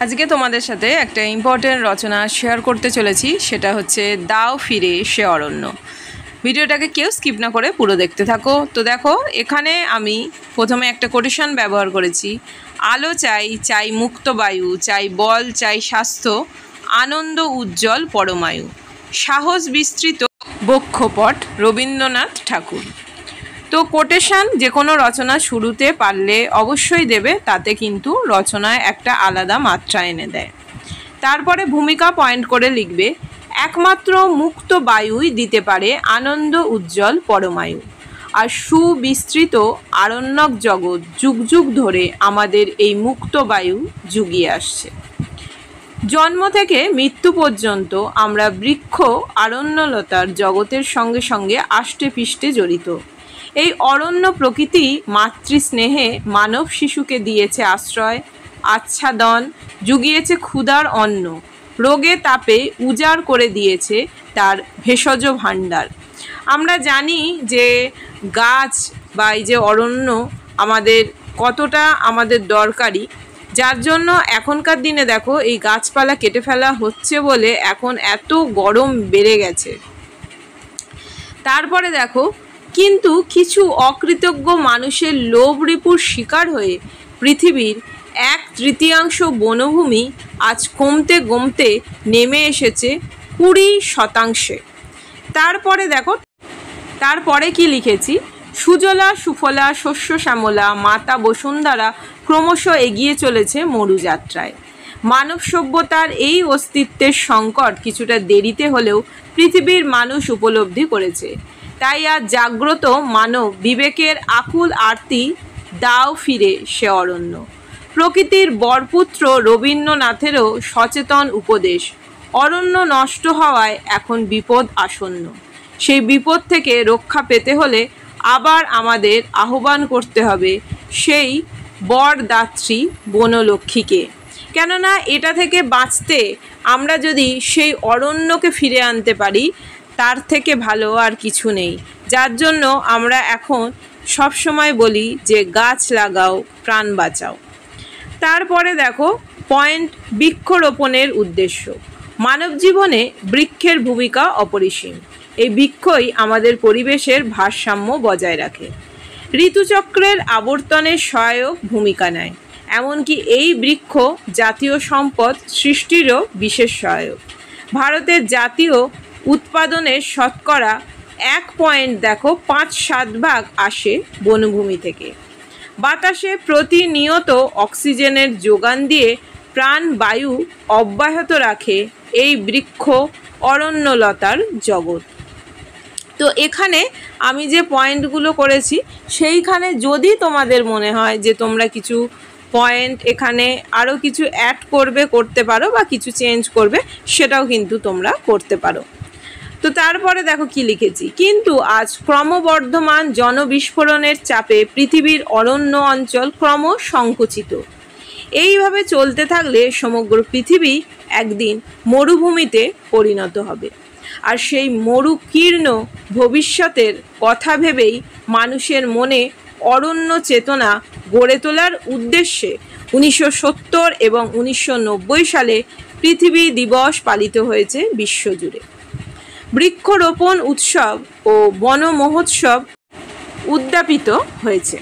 আজকে তোমাদের সাথে একটা ইম্পর্টেন্ট রচনা শেয়ার করতে চলেছি, সেটা হচ্ছে দাও ফিরে সে অরণ্য। ভিডিওটাকে কেউ স্কিপ না করে পুরো দেখতে থাকো। তো দেখো, এখানে আমি প্রথমে একটা কোটেশন ব্যবহার করেছি। আলো চাই, চাই মুক্ত বায়ু, চাই বল, চাই স্বাস্থ্য, আনন্দ উজ্জ্বল পরমায়ু, সাহস বিস্তৃত বক্ষপট, রবীন্দ্রনাথ ঠাকুর। তো কোটেশন যে কোনো রচনা শুরুতে পারলে অবশ্যই দেবে, তাতে কিন্তু রচনায় একটা আলাদা মাত্রা এনে দেয়। তারপরে ভূমিকা পয়েন্ট করে লিখবে, একমাত্র মুক্ত বায়ুই দিতে পারে আনন্দ উজ্জ্বল পরমায়ু, আর সুবিস্তৃত আরণ্যক জগৎ যুগ যুগ ধরে আমাদের এই মুক্ত বায়ু জুগিয়ে আসছে। জন্ম থেকে মৃত্যু পর্যন্ত আমরা বৃক্ষ আরণ্যলতার জগতের সঙ্গে সঙ্গে আষ্টে পিষ্টে জড়িত। এই অরণ্য প্রকৃতি মাতৃস্নেহে মানব শিশুকে দিয়েছে আশ্রয়, আচ্ছাদন, জুগিয়েছে ক্ষুধার অন্ন, রোগে তাপে উজাড় করে দিয়েছে তার ভেষজ ভাণ্ডার। আমরা জানি যে গাছ বা এই যে অরণ্য আমাদের কতটা আমাদের দরকারি, যার জন্য এখনকার দিনে দেখো এই গাছপালা কেটে ফেলা হচ্ছে বলে এখন এত গরম বেড়ে গেছে। তারপরে দেখো, কিন্তু কিছু অকৃতজ্ঞ মানুষের লোভ রিপুর শিকার হয়ে পৃথিবীর 1/3 বনভূমি আজ কমতে কমতে নেমে এসেছে 20%। তারপরে দেখো, তারপরে কি লিখেছি, সুজলা সুফলা শস্য শ্যামলা মাতা বসুন্ধরা ক্রমশ এগিয়ে চলেছে মরুযাত্রায়। মানব সভ্যতার এই অস্তিত্বের সংকট কিছুটা দেরিতে হলেও পৃথিবীর মানুষ উপলব্ধি করেছে। তাই আজ জাগ্রত মানব বিবেকের আকুল আরতি, দাও ফিরে সে অরণ্য। প্রকৃতির বরপুত্র রবীন্দ্রনাথেরও সচেতন উপদেশ, অরণ্য নষ্ট হওয়ায় এখন বিপদ আসন্ন। সেই বিপদ থেকে রক্ষা পেতে হলে আবার আমাদের আহ্বান করতে হবে সেই বরদাত্রী বনলক্ষ্মীকে। কেননা এটা থেকে বাঁচতে আমরা যদি সেই অরণ্যকে ফিরে আনতে পারি, তার থেকে ভালো আর কিছু নেই। যার জন্য আমরা এখন সব সময় বলি যে গাছ লাগাও, প্রাণ বাঁচাও। তারপরে দেখো পয়েন্ট, বৃক্ষরোপণের উদ্দেশ্য। মানব জীবনে বৃক্ষের ভূমিকা অপরিসীম। এই বৃক্ষই আমাদের পরিবেশের ভারসাম্য বজায় রাখে, ঋতুচক্রের আবর্তনের সহায়ক ভূমিকা নেয়। এমনকি এই বৃক্ষ জাতীয় সম্পদ সৃষ্টিরও বিশেষ সহায়ক। ভারতের জাতীয় উৎপাদনের শতকরা 1.5-7 আসে বনভূমি থেকে। বাতাসে প্রতিনিয়ত অক্সিজেনের যোগান দিয়ে প্রাণবায়ু অব্যাহত রাখে এই বৃক্ষ অরণ্যলতার জগৎ। তো এখানে আমি যে পয়েন্টগুলো করেছি, সেইখানে যদি তোমাদের মনে হয় যে তোমরা কিছু পয়েন্ট এখানে আরও কিছু অ্যাড করতে পারো বা কিছু চেঞ্জ করবে, সেটাও কিন্তু তোমরা করতে পারো। তো তারপরে দেখো কি লিখেছি, কিন্তু আজ ক্রমবর্ধমান জনবিস্ফোরণের চাপে পৃথিবীর অরণ্য অঞ্চল সংকুচিত। এইভাবে চলতে থাকলে সমগ্র পৃথিবী একদিন মরুভূমিতে পরিণত হবে। আর সেই মরুকীর্ণ ভবিষ্যতের কথা ভেবেই মানুষের মনে অরণ্য চেতনা গড়ে তোলার উদ্দেশ্যে 1970 এবং 1990 সালে পৃথিবী দিবস পালিত হয়েছে বিশ্বজুড়ে। বৃক্ষরোপণ উৎসব ও বন মহোৎসব উদ্যাপিত হয়েছে।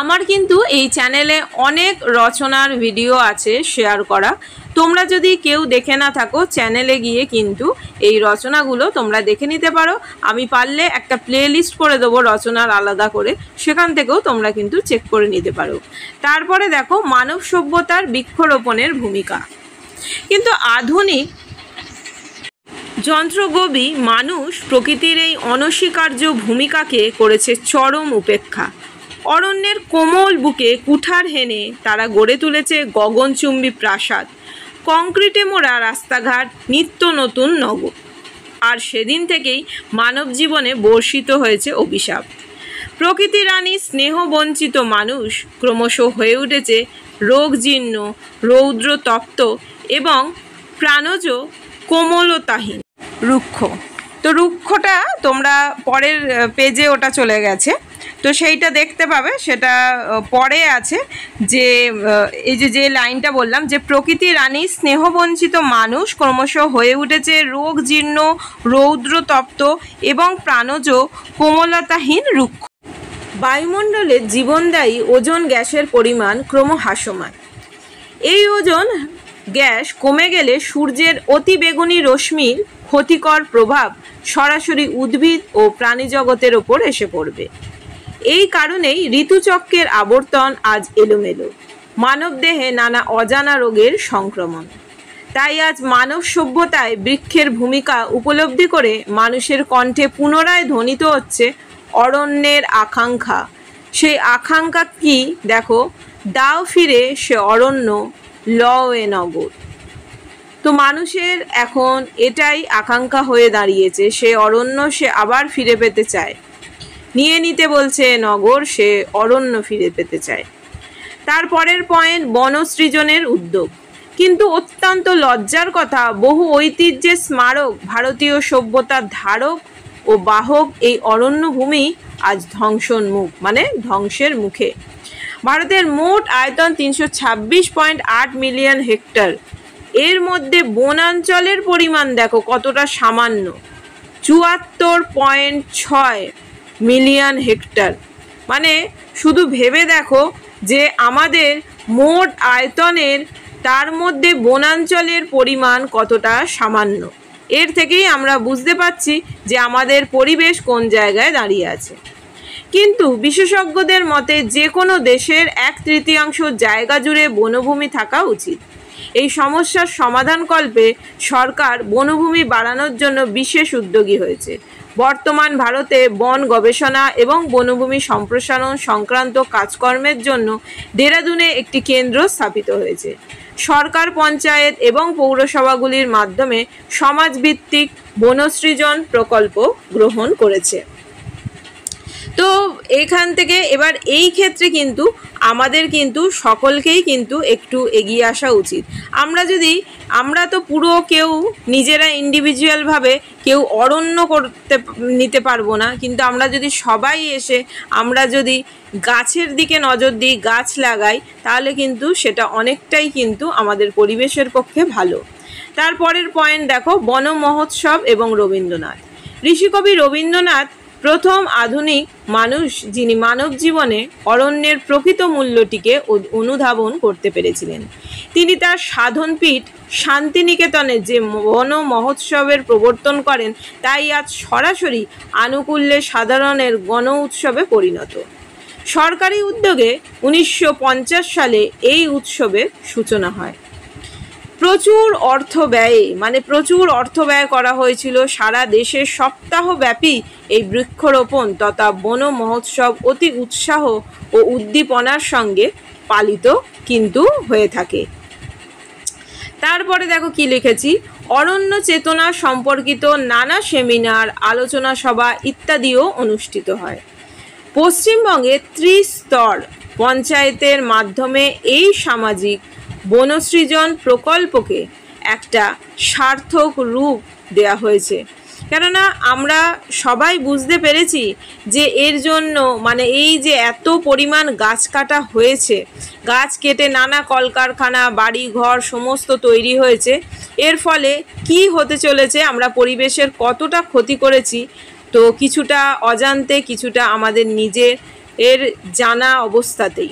আমার কিন্তু এই চ্যানেলে অনেক রচনার ভিডিও আছে শেয়ার করা। তোমরা যদি কেউ দেখে না থাকো, চ্যানেলে গিয়ে কিন্তু এই রচনাগুলো তোমরা দেখে নিতে পারো। আমি পারলে একটা প্লে লিস্ট করে দেবো রচনার আলাদা করে, সেখান থেকেও তোমরা কিন্তু চেক করে নিতে পারো। তারপরে দেখো, মানব সভ্যতার বৃক্ষরোপণের ভূমিকা। কিন্তু আধুনিক যন্ত্রগোবী মানুষ প্রকৃতির এই অনস্বীকার্য ভূমিকাকে করেছে চরম উপেক্ষা। অরণ্যের কোমল বুকে কুঠার হেনে তারা গড়ে তুলেছে গগনচুম্বী প্রাসাদ, কংক্রিটে মোড়া রাস্তাঘাট, নিত্য নতুন নগর। আর সেদিন থেকেই মানব জীবনে বর্ষিত হয়েছে অভিশাপ। প্রকৃতি রানী স্নেহবঞ্চিত মানুষ ক্রমশ হয়ে উঠেছে রোগজীর্ণ, রৌদ্রতপ্ত এবং প্রাণজ কোমলতাহীন রুক্ষ। তো রুক্ষটা তোমরা পরের পেজে ওটা চলে গেছে। তো সেইটা দেখতে পাবে, সেটা পরে আছে যে এই যে লাইনটা বললাম যে প্রকৃতি রানী স্নেহবঞ্চিত মানুষ ক্রমশ হয়ে উঠেছে রোগ জীর্ণ, রৌদ্রতপ্ত এবং প্রাণজ কোমলতাহীন রুক্ষ। বায়ুমণ্ডলে জীবনদায়ী ওজোন গ্যাসের পরিমাণ ক্রমহ্রাসমান। এই ওজোন গ্যাস কমে গেলে সূর্যের অতিবেগুনি রশ্মির ক্ষতিকর প্রভাব সরাসরি উদ্ভিদ ও প্রাণীজগতের ওপর এসে পড়বে। এই কারণেই ঋতুচক্রের আবর্তন আজ এলোমেলো, মানবদেহে নানা অজানা রোগের সংক্রমণ। তাই আজ মানব সভ্যতায় বৃক্ষের ভূমিকা উপলব্ধি করে মানুষের কণ্ঠে পুনরায় ধ্বনিত হচ্ছে অরণ্যের আকাঙ্ক্ষা। সেই আকাঙ্ক্ষা কি দেখো, দাও ফিরে সে অরণ্য, লও এ নগর। তো মানুষের এখন এটাই আকাঙ্ক্ষা হয়ে দাঁড়িয়েছে, সে অরণ্য সে আবার ফিরে পেতে চায়, নিয়ে নিতে বলছে নগর, সে অরণ্য ফিরে পেতে চায়। তারপরের পয়েন্ট বনসৃজনের উদ্যোগ। কিন্তু অত্যন্ত লজ্জার কথা, বহু ঐতিহ্যের স্মারক, ভারতীয় সভ্যতার ধারক ও বাহক এই অরণ্যভূমি আজ ধ্বংসের মুখে। ভারতের মোট আয়তন 326.8 মিলিয়ন হেক্টর। এর মধ্যে বনাঞ্চলের পরিমাণ দেখো কতটা সামান্য, 74.6 মিলিয়ন হেক্টর। মানে শুধু ভেবে দেখো যে আমাদের মোট আয়তনের তার মধ্যে বনাঞ্চলের পরিমাণ কতটা সামান্য। এর থেকেই আমরা বুঝতে পারছি যে আমাদের পরিবেশ কোন জায়গায় দাঁড়িয়ে আছে। কিন্তু বিশেষজ্ঞদের মতে যে কোনো দেশের 1/3 জায়গা জুড়ে বনভূমি থাকা উচিত। এই সমস্যার সমাধানকল্পে সরকার বনভূমি বাড়ানোর জন্য বিশেষ উদ্যোগী হয়েছে। বর্তমান ভারতে বন গবেষণা এবং বনভূমি সম্প্রসারণ সংক্রান্ত কাজকর্মের জন্য দেরাদুনে একটি কেন্দ্র স্থাপিত হয়েছে। সরকার পঞ্চায়েত এবং পৌরসভাগুলির মাধ্যমে সমাজভিত্তিক বনসৃজন প্রকল্প গ্রহণ করেছে। তো এখান থেকে এবার এই ক্ষেত্রে কিন্তু আমাদের কিন্তু সকলকেই কিন্তু একটু এগিয়ে আসা উচিত। আমরা তো পুরো কেউ নিজেরা ইন্ডিভিজুয়ালভাবে কেউ অরণ্য নিতে পারবো না, কিন্তু আমরা যদি সবাই এসে আমরা যদি গাছের দিকে নজর দিই, গাছ লাগাই, তাহলে কিন্তু সেটা অনেকটাই কিন্তু আমাদের পরিবেশের পক্ষে ভালো। তারপরের পয়েন্ট দেখো, বন মহোৎসব এবং রবীন্দ্রনাথ। ঋষিকবি রবীন্দ্রনাথ প্রথম আধুনিক মানুষ, যিনি মানব জীবনে অরণ্যের প্রকৃত মূল্যটিকে অনুধাবন করতে পেরেছিলেন। তিনি তার সাধনপীঠ শান্তিনিকেতনে যে বন মহোৎসবের প্রবর্তন করেন, তাই আজ সরাসরি আনুকূল্যে সাধারণের গণ উৎসবে পরিণত। সরকারি উদ্যোগে 1950 সালে এই উৎসবের সূচনা হয়। প্রচুর অর্থ ব্যয় করা হয়েছিল। সারা দেশে সপ্তাহব্যাপী এই বৃক্ষরোপণ তথা বন মহোৎসব অতি উৎসাহ ও উদ্দীপনার সঙ্গে পালিত কিন্তু হয়ে থাকে। তারপরে দেখো কি লিখেছি, অরণ্য চেতনা সম্পর্কিত নানা সেমিনার, আলোচনা সভা ইত্যাদিও অনুষ্ঠিত হয়। পশ্চিমবঙ্গে ত্রিস্তর পঞ্চায়েতের মাধ্যমে এই সামাজিক বনসৃজন প্রকল্পকে একটা সার্থক রূপ দেওয়া হয়েছে। কেননা আমরা সবাই বুঝতে পেরেছি যে এর জন্য এই যে এত পরিমাণ গাছ কাটা হয়েছে, গাছ কেটে নানা কলকারখানা, বাড়ি ঘর সমস্ত তৈরি হয়েছে, এর ফলে কি হতে চলেছে, আমরা পরিবেশের কতটা ক্ষতি করেছি, তো কিছুটা অজান্তে কিছুটা আমাদের নিজের জানা অবস্থাতেই।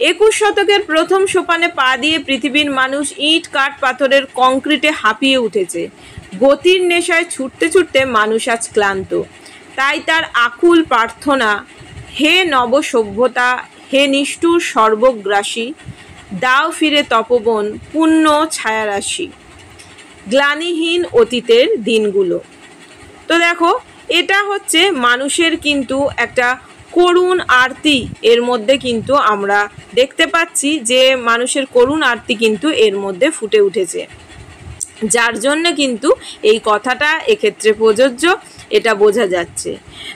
21 শতকের প্রথম সোপানে পা দিয়ে পৃথিবীর মানুষ ইট কাঠ পাথরের কংক্রিটে হাঁপিয়ে উঠেছে। গতির নেশায় ছুটতে ছুটতে মানুষ আজ ক্লান্ত। তাই তার আকুল প্রার্থনা, হে নব সভ্যতা, হে নিষ্ঠুর সর্বগ্রাসী, দাও ফিরে তপবন পুণ্য ছায়ারাশি, গ্লানিহীন অতীতের দিনগুলো। তো দেখো, এটা হচ্ছে মানুষের কিন্তু একটা করুণ আরতি, এর মধ্যে কিন্তু আমরা দেখতে পাচ্ছি যে মানুষের করুণ আরতি কিন্তু এর মধ্যে ফুটে উঠেছে, যার জন্য কিন্তু এই কথাটা এক্ষেত্রে প্রযোজ্য। এটা বোঝা যাচ্ছে।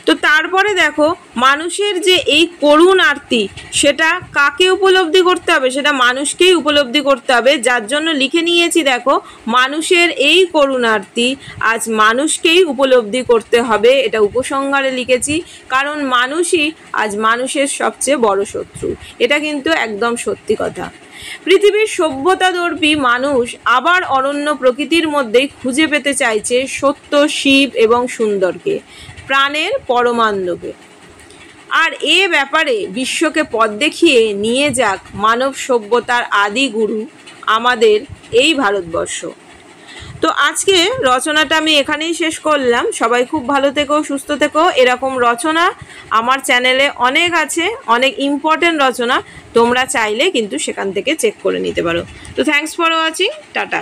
তো তারপরে দেখো মানুষের যে এই করুণ আরতি সেটা কাকে উপলব্ধি করতে হবে, সেটা মানুষকেই উপলব্ধি করতে হবে। যার জন্য লিখে নিয়েছি দেখো, মানুষের এই করুণ আরতি আজ মানুষকেই উপলব্ধি করতে হবে, এটা উপসংহারে লিখেছি। কারণ মানুষই আজ মানুষের সবচেয়ে বড় শত্রু, এটা কিন্তু একদম সত্যি কথা। পৃথিবীর সভ্যতাদর্পী মানুষ আবার অরণ্য প্রকৃতির মধ্যেই খুঁজে পেতে চাইছে সত্য, শিব এবং সুন্দরকে, প্রাণের পরমানন্দকে। আর এ ব্যাপারে বিশ্বকে পথ দেখিয়ে নিয়ে যাক মানব সভ্যতার আদি গুরু আমাদের এই ভারতবর্ষ। তো আজকে রচনাটা আমি এখানেই শেষ করলাম। সবাই খুব ভালো থেকো, সুস্থ থেকো। এরকম রচনা আমার চ্যানেলে অনেক আছে, অনেক ইম্পর্টেন্ট রচনা, তোমরা চাইলে কিন্তু সেখান থেকে চেক করে নিতে পারো। তো থ্যাঙ্কস ফর ওয়াচিং, টাটা।